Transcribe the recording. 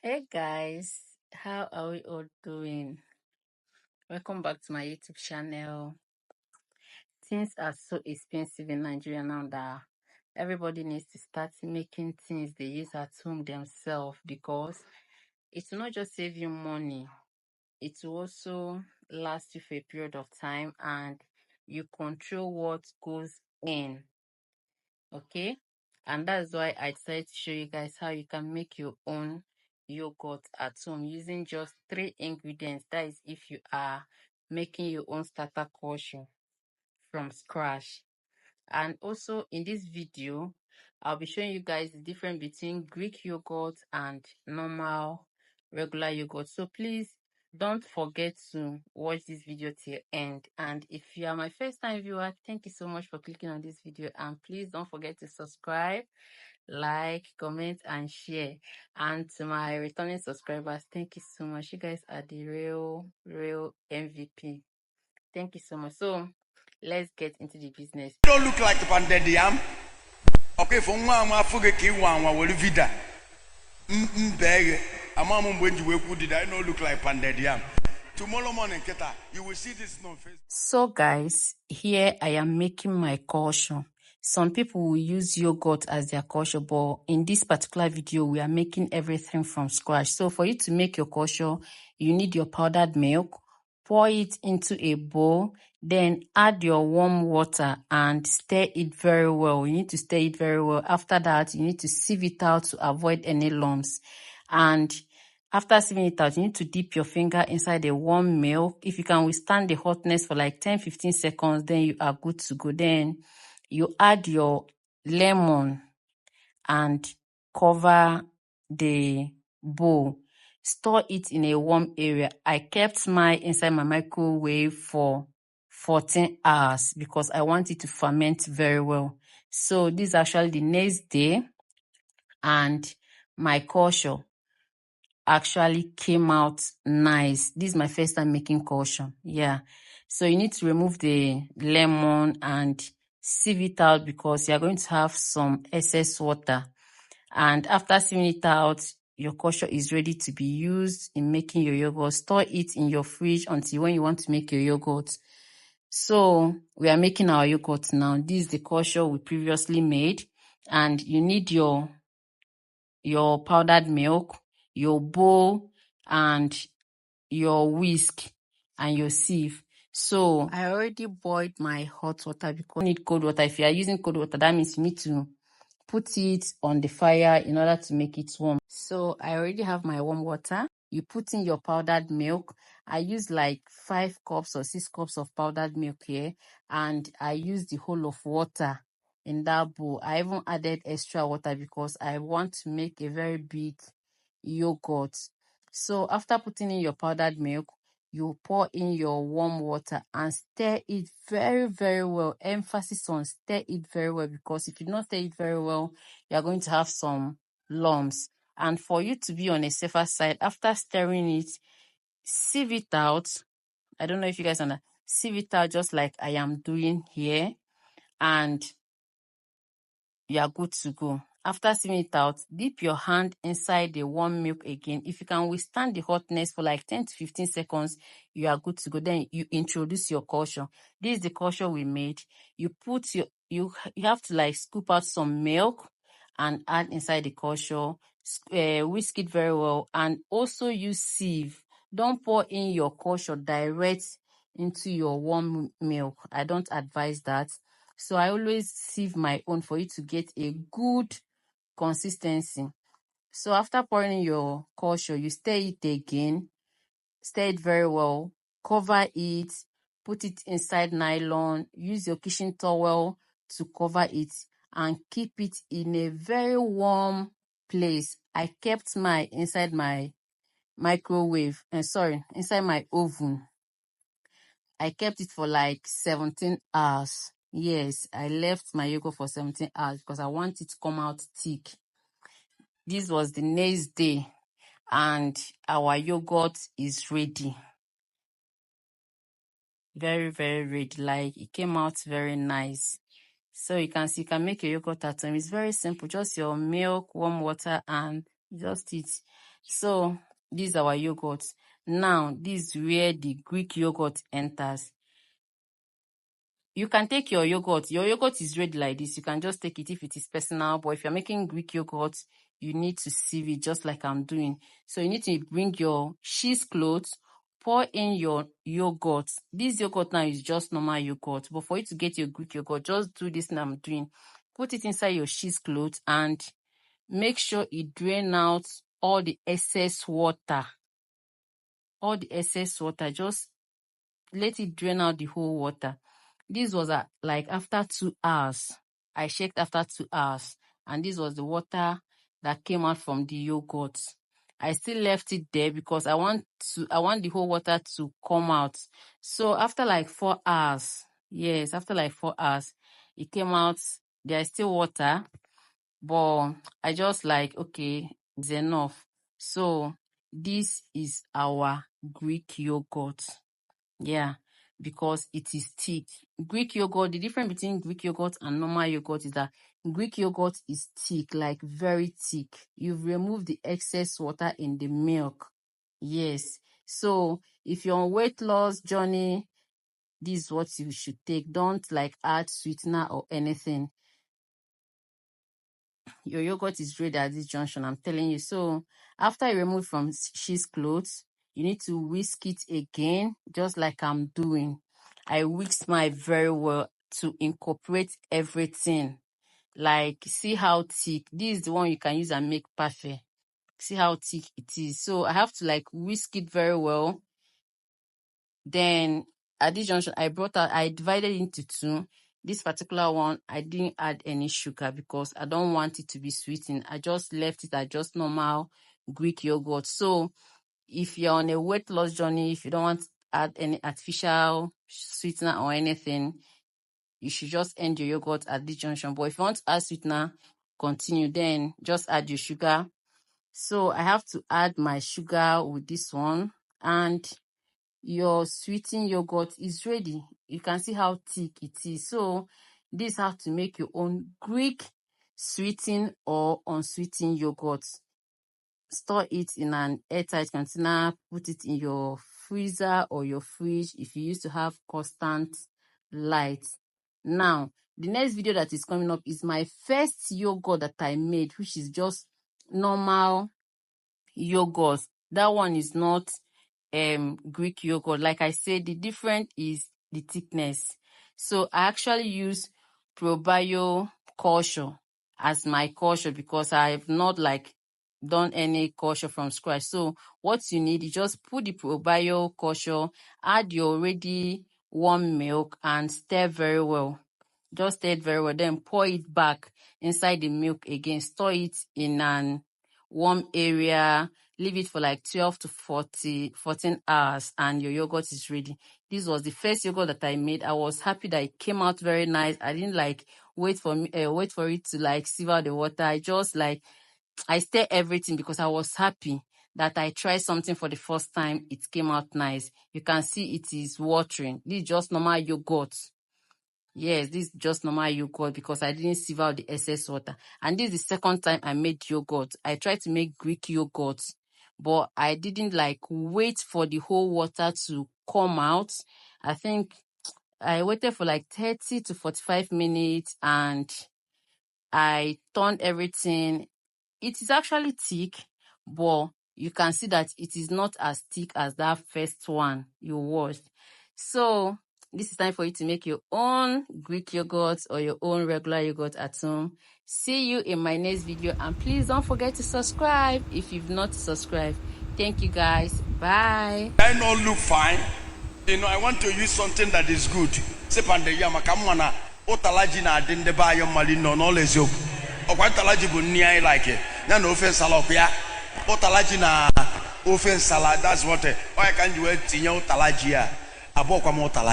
Hey guys, how are we all doing? Welcome back to my YouTube channel. Things are so expensive in Nigeria now that everybody needs to start making things they use at home themselves, because it will not just save you money, it will also last you for a period of time, and you control what goes in. Okay, and that's why I decided to show you guys how you can make your own yogurt at home using just 3 ingredients. That is if you are making your own starter culture from scratch. And also in this video, I'll be showing you guys the difference between Greek yogurt and normal regular yogurt. So please don't forget to watch this video till end. And if you are my first time viewer, thank you so much for clicking on this video. And please don't forget to subscribe, like, comment, and share. And to my returning subscribers, thank you so much. You guys are the real MVP. Thank you so much. So let's get into the business. You don't look like a pandediam. Okay, for one, forget one, will vida. Beg, a mom when you wake, did I not look like pandediam? Tomorrow morning, Keta, you will see this no face. So guys, here I am making my caution. Some people will use yogurt as their caution, but in this particular video, we are making everything from scratch. So for you to make your caution, you need your powdered milk, pour it into a bowl, then add your warm water and stir it very well. You need to stir it very well. After that, you need to sieve it out to avoid any lumps. And after sieving it out, you need to dip your finger inside the warm milk. If you can withstand the hotness for like 10-15 seconds, then you are good to go. Then you add your lemon and cover the bowl. Store it in a warm area. I kept mine inside my microwave for 14 hours because I want it to ferment very well. So this is actually the next day, and my kosher actually came out nice. This is my first time making caution. Yeah. So you need to remove the lemon and sieve it out because you're going to have some excess water. And after sieving it out, your caution is ready to be used in making your yogurt. Store it in your fridge until when you want to make your yogurt. So we are making our yogurt now. This is the caution we previously made. And you need your powdered milk, your bowl, and your whisk and your sieve. So I already boiled my hot water because you need cold water. If you are using cold water, that means you need to put it on the fire in order to make it warm. So I already have my warm water. You put in your powdered milk. I use like 5 cups or 6 cups of powdered milk here, and I use the whole of water in that bowl. I even added extra water because I want to make a very big yogurt. So after putting in your powdered milk, you pour in your warm water and stir it very, very well. Emphasis on stir it very well, because if you don't stir it very well, you are going to have some lumps. And for you to be on a safer side, after stirring it, sieve it out. I don't know if you guys understand. Sieve it out just like I am doing here, and you are good to go. After sieving it out, dip your hand inside the warm milk again. If you can withstand the hotness for like 10 to 15 seconds, you are good to go. Then you introduce your caution. This is the caution we made. You put you have to like scoop out some milk and add inside the caution. Whisk it very well, and also use sieve. Don't pour in your caution direct into your warm milk. I don't advise that. So I always sieve my own for you to get a good consistency. So after pouring in your caution, you stir it again. Stir it very well. Cover it. Put it inside nylon. Use your kitchen towel to cover it and keep it in a very warm place. I kept mine inside my microwave. Inside my oven. I kept it for like 17 hours. Yes, I left my yogurt for 17 hours because I want it to come out thick. This was the next day, and our yogurt is ready. Very, very ready. Like, it came out very nice. So you can see, you can make your yogurt at home. It's very simple. Just your milk, warm water, and just it. So this is our yogurt. Now this is where the Greek yogurt enters. You can take your yogurt. Your yogurt is ready like this. You can just take it if it is personal. But if you're making Greek yogurt, you need to sieve it just like I'm doing. So you need to bring your cheesecloth, pour in your yogurt. This yogurt now is just normal yogurt. But for you to get your Greek yogurt, just do this now I'm doing. Put it inside your cheesecloth and make sure it drain out all the excess water. All the excess water. Just let it drain out the whole water. This was like after 2 hours. I checked after 2 hours, and this was the water that came out from the yogurt. I still left it there because I want the whole water to come out. So after like 4 hours, yes, after like 4 hours, it came out. There is still water, but I just like, okay, it's enough. So this is our Greek yogurt. Yeah, because it is thick. Greek yogurt, the difference between Greek yogurt and normal yogurt is that Greek yogurt is thick, like very thick. You've removed the excess water in the milk. Yes. So if you're on weight loss journey, this is what you should take. Don't like add sweetener or anything. Your yogurt is ready at this junction, I'm telling you. So after you remove from cheesecloth, you need to whisk it again, just like I'm doing. I whisk mine very well to incorporate everything. Like, see how thick. This is the one you can use and make parfait. See how thick it is. So I have to like whisk it very well. Then at this junction, I divided it into 2. This particular one, I didn't add any sugar because I don't want it to be sweetened. I just left it at just normal Greek yogurt. So if you're on a weight loss journey, if you don't want to add any artificial sweetener or anything, you should just end your yogurt at this junction. But if you want to add sweetener, continue. Then just add your sugar. So I have to add my sugar with this one, and your sweetened yogurt is ready. You can see how thick it is. So this how to make your own Greek sweetened or unsweetened yogurt. Store it in an airtight container. Put it in your freezer or your fridge if you used to have constant light. Now, the next video that is coming up is my first yogurt that I made, which is just normal yogurt. That one is not Greek yogurt. Like I said, the difference is the thickness. So I actually use probio kosher as my kosher because I have not like done any kosher from scratch. So what you need, you just put the probio kosher, add your already warm milk and stir very well. Just stir it very well. Then pour it back inside the milk again. Store it in an warm area. Leave it for like 12 to 14 hours and your yogurt is ready. This was the first yogurt that I made. I was happy that it came out very nice. I didn't like wait for it to like sieve out the water. I just like, I stir everything because I was happy that I tried something for the first time. It came out nice. You can see it is watering. This is just normal yogurt. Yes, this is just normal yogurt because I didn't sieve out the excess water. And this is the second time I made yogurt. I tried to make Greek yogurt, but I didn't like wait for the whole water to come out. I think I waited for like 30 to 45 minutes and I turned everything. It is actually thick, but you can see that it is not as thick as that first one you watched. So this is time for you to make your own Greek yogurt or your own regular yogurt at home. See you in my next video, and please don't forget to subscribe if you've not subscribed. Thank you guys. Bye. I not look fine. You know, I want to use something that is good. Sepande yama kamwana otalaji na adinde ba yo mali no knowledge yo. Okwa otalaji bu nia like it. Na no offense alokya. Otalaji na offense salad, that's what. Why can't you tinye otalaji ya? Abo kwa mo otalaji.